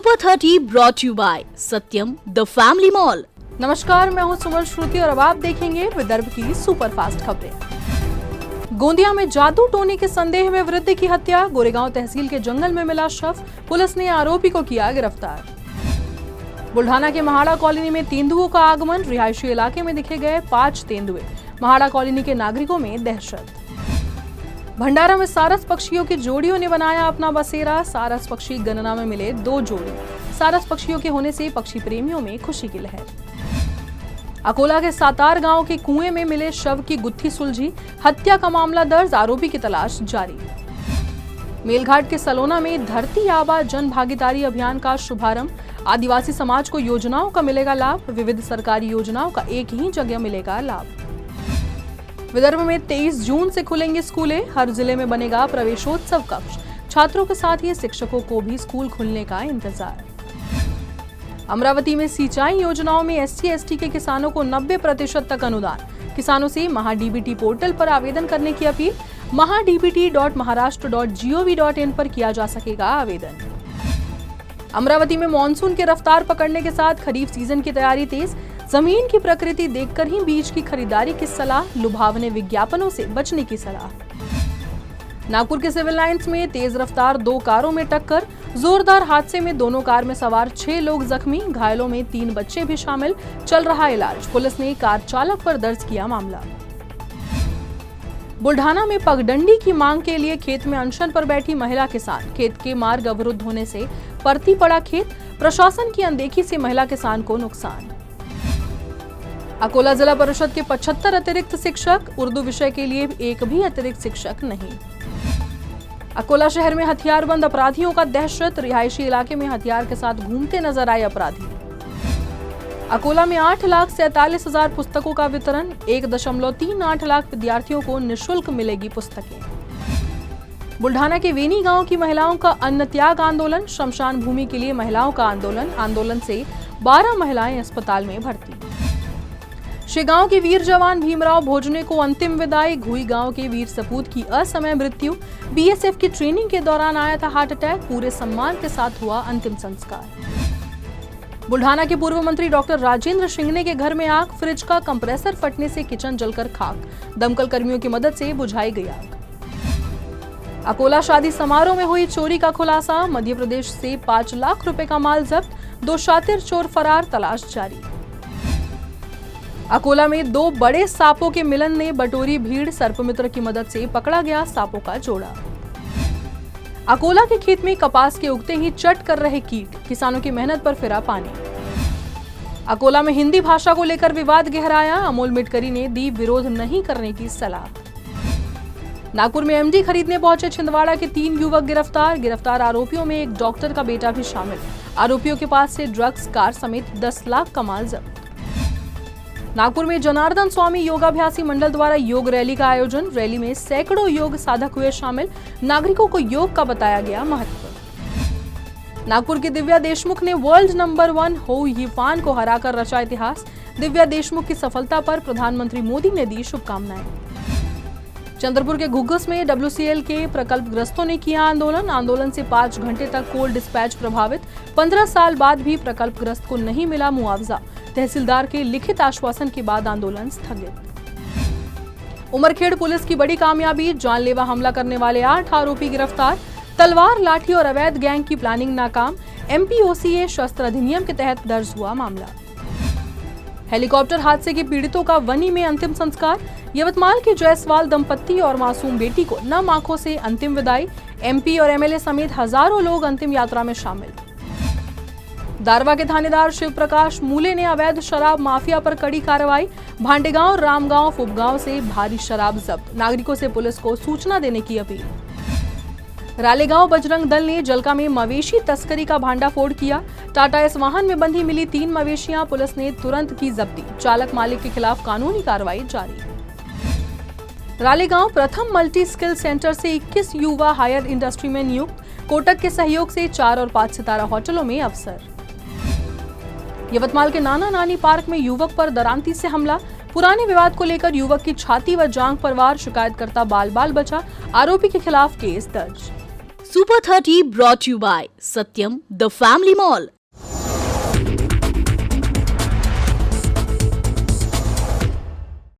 Super 30 brought you by Satyam the family mall. नमस्कार, मैं हूं सुमन श्रुति और अब आप देखेंगे विदर्भ की सुपरफास्ट खबरें। गोंदिया में जादू टोने के संदेह में वृद्ध की हत्या, गोरेगांव तहसील के जंगल में मिला शव, पुलिस ने आरोपी को किया गिरफ्तार। बुल्ढाना के महाड़ा कॉलोनी में तेंदुओं का आगमन, रिहायशी इलाके में दिखे गए 5 तेंदुए, महाड़ा कॉलोनी के नागरिकों में दहशत। भंडारा में सारस पक्षियों की जोड़ियों ने बनाया अपना बसेरा, सारस पक्षी गणना में मिले 2 जोड़ी, सारस पक्षियों के होने से पक्षी प्रेमियों में खुशी की लहर। अकोला के सातार गांव के कुएं में मिले शव की गुत्थी सुलझी, हत्या का मामला दर्ज, आरोपी की तलाश जारी। मेलघाट के सलोना में धरती आबा जन भागीदारी अभियान का शुभारंभ, आदिवासी समाज को योजनाओं का मिलेगा लाभ, विविध सरकारी योजनाओं का एक ही जगह मिलेगा लाभ। विदर्भ में 23 जून से खुलेंगे स्कूलें, हर जिले में बनेगा प्रवेशोत्सव कक्ष, छात्रों के साथ ही शिक्षकों को भी स्कूल खुलने का इंतजार। अमरावती में सिंचाई योजनाओं में SC/ST के किसानों को 90% तक अनुदान, किसानों से महाडीबीटी पोर्टल पर आवेदन करने की अपील, mahadbt.maharashtra.gov.in पर किया जा सकेगा आवेदन। अमरावती में मानसून की रफ्तार पकड़ने के साथ खरीफ सीजन की तैयारी तेज, जमीन की प्रकृति देखकर ही बीज की खरीदारी की सलाह, लुभावने विज्ञापनों से बचने की सलाह। नागपुर के सिविल लाइंस में तेज रफ्तार 2 कारों में टक्कर, जोरदार हादसे में दोनों कार में सवार 6 लोग जख्मी, घायलों में 3 बच्चे भी शामिल, चल रहा इलाज, पुलिस ने कार चालक पर दर्ज किया मामला। बुल्ढाना में पगडंडी की मांग के लिए खेत में अनशन पर बैठी महिला किसान, खेत के मार्ग अवरुद्ध होने से परती पड़ा खेत, प्रशासन की अनदेखी से महिला किसान को नुकसान। अकोला जिला परिषद के 75 अतिरिक्त शिक्षक, उर्दू विषय के लिए एक भी अतिरिक्त शिक्षक नहीं। अकोला शहर में हथियारबंद अपराधियों का दहशत, रिहायशी इलाके में हथियार के साथ घूमते नजर आए अपराधी। अकोला में 8,47,000 पुस्तकों का वितरण, 1.38 लाख विद्यार्थियों को निःशुल्क मिलेगी पुस्तकें। बुल्ढाना के वेनी गांव की महिलाओं का अन्न त्याग आंदोलन, श्मशान भूमि के लिए महिलाओं का आंदोलन से 12 महिलाएं अस्पताल में भर्ती। शेगांव के वीर जवान भीमराव भोजने को अंतिम विदाई, घुई गांव के वीर सपूत की असमय मृत्यु, BSF की ट्रेनिंग के दौरान आया था हार्ट अटैक, पूरे सम्मान के साथ हुआ अंतिम संस्कार। बुल्ढाना के पूर्व मंत्री डॉक्टर राजेंद्र शिंगने के घर में आग, फ्रिज का कंप्रेसर फटने से किचन जलकर खाक, दमकल कर्मियों की मदद से बुझाई गई आग। अकोला शादी समारोह में हुई चोरी का खुलासा, मध्य प्रदेश से 5 लाख रुपए का माल जब्त, 2 शातिर चोर फरार, तलाश जारी। अकोला में 2 बड़े सांपों के मिलन ने बटोरी भीड़, सर्पमित्र की मदद से पकड़ा गया सांपों का जोड़ा। अकोला के खेत में कपास के उगते ही चट कर रहे कीट, किसानों की मेहनत पर फिरा पानी। अकोला में हिंदी भाषा को लेकर विवाद गहराया, अमोल मिटकरी ने दी विरोध नहीं करने की सलाह। नागपुर में MD खरीदने पहुंचे छिंदवाड़ा के 3 युवक गिरफ्तार आरोपियों में एक डॉक्टर का बेटा भी शामिल, आरोपियों के पास से ड्रग्स, कार समेत 10 लाख का माल जब्त। नागपुर में जनार्दन स्वामी योगाभ्यासी मंडल द्वारा योग रैली का आयोजन, रैली में सैकड़ों योग साधक हुए शामिल, नागरिकों को योग का बताया गया महत्व। नागपुर की दिव्या देशमुख ने वर्ल्ड नंबर 1 हो यीफान को हराकर रचा इतिहास, दिव्या देशमुख की सफलता पर प्रधानमंत्री मोदी ने दी शुभकामनाएं। चंद्रपुर के घुग्गस में WCL के प्रकल्पग्रस्तों ने किया आंदोलन से 5 घंटे तक कोल डिस्पैच प्रभावित, 15 साल बाद भी प्रकल्पग्रस्त को नहीं मिला मुआवजा, तहसीलदार के लिखित आश्वासन के बाद आंदोलन स्थगित। उमरखेड़ पुलिस की बड़ी कामयाबी, जानलेवा हमला करने वाले 8 आरोपी गिरफ्तार, तलवार, लाठी और अवैध गैंग की प्लानिंग नाकाम, MPOCA शस्त्र अधिनियम के तहत दर्ज हुआ मामला। हेलीकॉप्टर हादसे के पीड़ितों का वनी में अंतिम संस्कार, यवतमाल के जायसवाल दंपत्ति और मासूम बेटी को नम आंखों से अंतिम विदाई, MP और MLA समेत हजारों लोग अंतिम यात्रा में शामिल। दारवा के थानेदार शिव प्रकाश मूले ने अवैध शराब माफिया पर कड़ी कार्रवाई, भांडेगांव, रामगांव, फुबगांव से भारी शराब जब्त, नागरिकों से पुलिस को सूचना देने की अपील। रालेगांव बजरंग दल ने जलका में मवेशी तस्करी का भांडाफोड़ किया, टाटा एस वाहन में बंधी मिली 3 मवेशियां, पुलिस ने तुरंत की जब्ती, चालक मालिक के खिलाफ कानूनी कार्रवाई जारी। रालेगांव प्रथम मल्टी स्किल सेंटर से 21 युवा हायर इंडस्ट्री में नियुक्त, कोटक के सहयोग से 4 और 5 सितारा होटलों में अवसर। यवतमाल के नाना नानी पार्क में युवक पर दरांती से हमला, पुराने विवाद को लेकर युवक की छाती व जांघ पर वार, शिकायतकर्ता बाल बाल बचा, आरोपी के खिलाफ केस दर्ज। Super 30 brought to you by Satyam, the Family Mall.